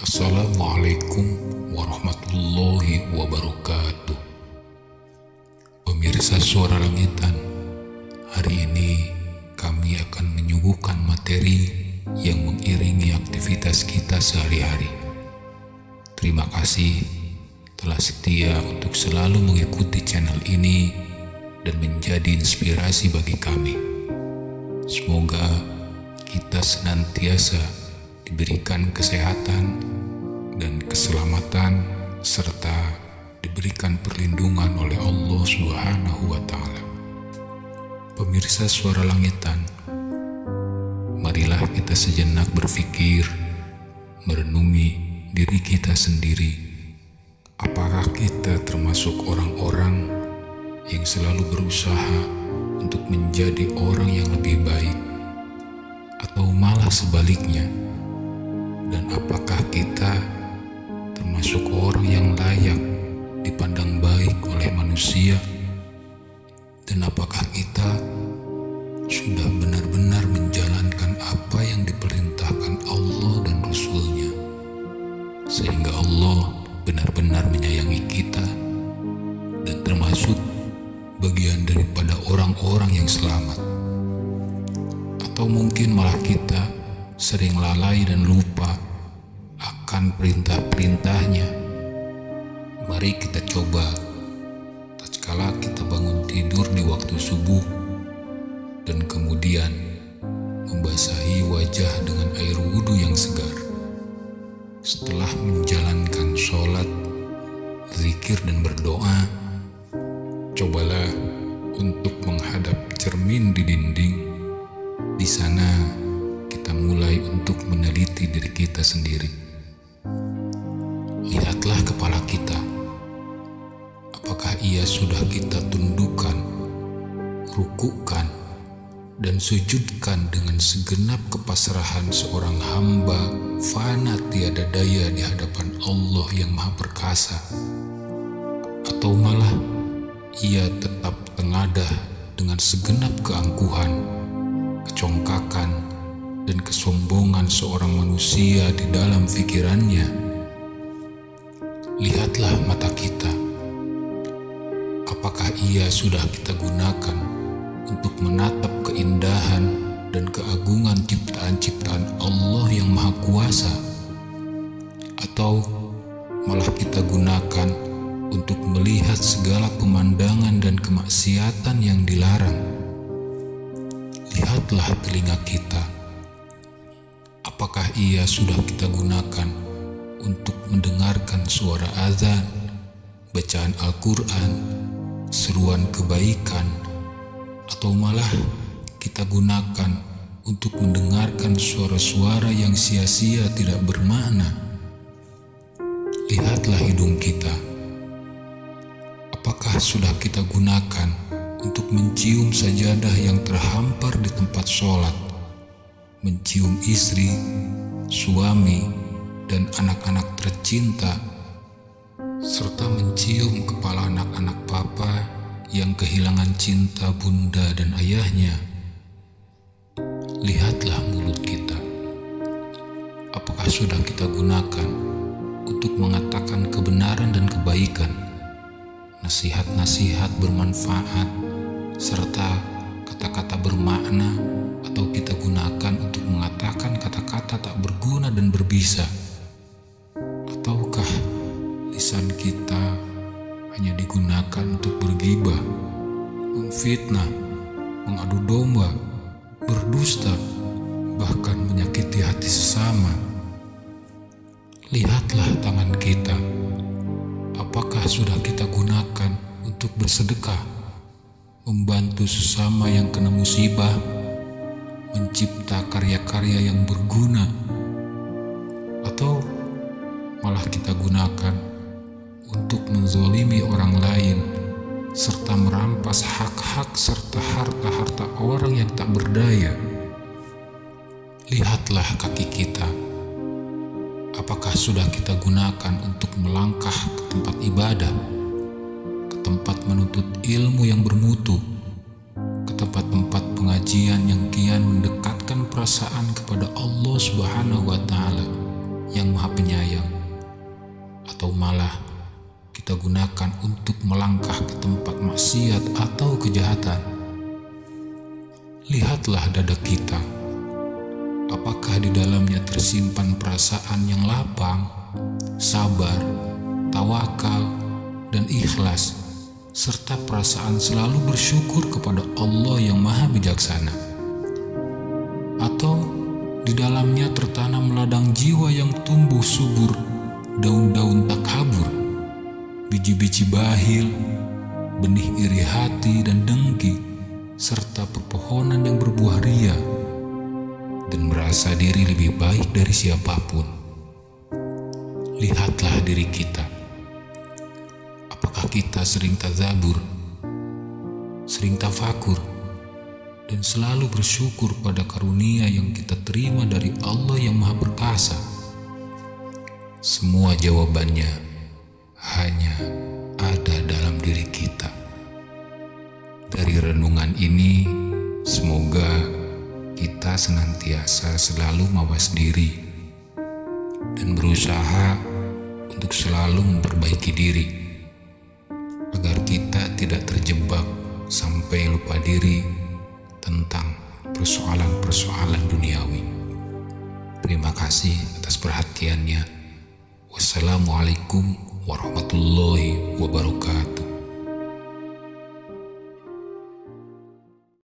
Assalamualaikum warahmatullahi wabarakatuh. Pemirsa Suara Langitan, hari ini kami akan menyuguhkan materi yang mengiringi aktivitas kita sehari-hari. Terima kasih telah setia untuk selalu mengikuti channel ini dan menjadi inspirasi bagi kami. Semoga kita senantiasa diberikan kesehatan dan keselamatan serta diberikan perlindungan oleh Allah Subhanahu wa Ta'ala. Pemirsa Suara Langitan, marilah kita sejenak berpikir, merenungi diri kita sendiri. Apakah kita termasuk orang-orang yang selalu berusaha untuk menjadi orang yang lebih baik, atau malah sebaliknya? Dan apakah kita termasuk orang yang layak dipandang baik oleh manusia? Dan apakah kita sudah benar-benar menjalankan apa yang diperintahkan Allah dan Rasul-Nya, sehingga Allah benar-benar menyayangi kita dan termasuk bagian daripada orang-orang yang selamat? Atau mungkin malah kita sering lalai dan lupa akan perintah-perintahnya. Mari kita coba, tatkala kita bangun tidur di waktu subuh dan kemudian membasahi wajah dengan air wudhu yang segar. Setelah menjalankan sholat, zikir dan berdoa, cobalah untuk menghadap cermin di dinding. Di sana kita mulai untuk meneliti diri kita sendiri. Lihatlah kepala kita. Apakah ia sudah kita tundukkan, rukukkan, dan sujudkan dengan segenap kepasrahan seorang hamba fana tiada daya di hadapan Allah yang Maha Perkasa? Atau malah ia tetap tengadah dengan segenap keangkuhan, kecongkakan, dan kesombongan seorang manusia di dalam pikirannya? Lihatlah mata kita. Apakah ia sudah kita gunakan untuk menatap keindahan dan keagungan ciptaan-ciptaan Allah yang Maha Kuasa? Atau malah kita gunakan untuk melihat segala pemandangan dan kemaksiatan yang dilarang? Lihatlah telinga kita. Apakah ia sudah kita gunakan untuk mendengarkan suara azan, bacaan Al-Quran, seruan kebaikan, atau malah kita gunakan untuk mendengarkan suara-suara yang sia-sia tidak bermakna? Lihatlah hidung kita. Apakah sudah kita gunakan untuk mencium sajadah yang terhampar di tempat sholat, mencium istri, suami, dan anak-anak tercinta, serta mencium kepala anak-anak papa yang kehilangan cinta bunda dan ayahnya? Lihatlah mulut kita. Apakah sudah kita gunakan untuk mengatakan kebenaran dan kebaikan, nasihat-nasihat bermanfaat, serta kata-kata bermakna, atau kita gunakan untuk mengatakan kata-kata tak berguna dan berbisa? Ataukah lisan kita hanya digunakan untuk bergibah, memfitnah, mengadu domba, berdusta, bahkan menyakiti hati sesama? Lihatlah tangan kita. Apakah sudah kita gunakan untuk bersedekah, membantu sesama yang kena musibah, mencipta karya-karya yang berguna? Atau malah kita gunakan untuk menzalimi orang lain, serta merampas hak-hak serta harta-harta orang yang tak berdaya? Lihatlah kaki kita. Apakah sudah kita gunakan untuk melangkah ke tempat ibadah, ke tempat menuntut ilmu yang bermutu, ke tempat-tempat pengajian yang kian mendekatkan perasaan kepada Allah Subhanahu wa Ta'ala, yang Maha Penyayang, atau malah kita gunakan untuk melangkah ke tempat maksiat atau kejahatan. Lihatlah dada kita. Apakah di dalamnya tersimpan perasaan yang lapang, sabar, tawakal, dan ikhlas, serta perasaan selalu bersyukur kepada Allah yang Maha Bijaksana? Atau di dalamnya tertanam ladang jiwa yang tumbuh subur, daun-daun takabur, biji-biji bahil, benih iri hati dan dengki, serta pepohonan yang berbuah ria, dan merasa diri lebih baik dari siapapun? Lihatlah diri kita. Apakah kita sering tadzabur, sering tafakur, dan selalu bersyukur pada karunia yang kita terima dari Allah yang Maha Perkasa? Semua jawabannya hanya ada dalam diri kita. Dari renungan ini, semoga kita senantiasa selalu mawas diri dan berusaha untuk selalu memperbaiki diri, agar kita tidak terjebak sampai lupa diri tentang persoalan-persoalan duniawi. Terima kasih atas perhatiannya. Wassalamualaikum warahmatullahi wabarakatuh.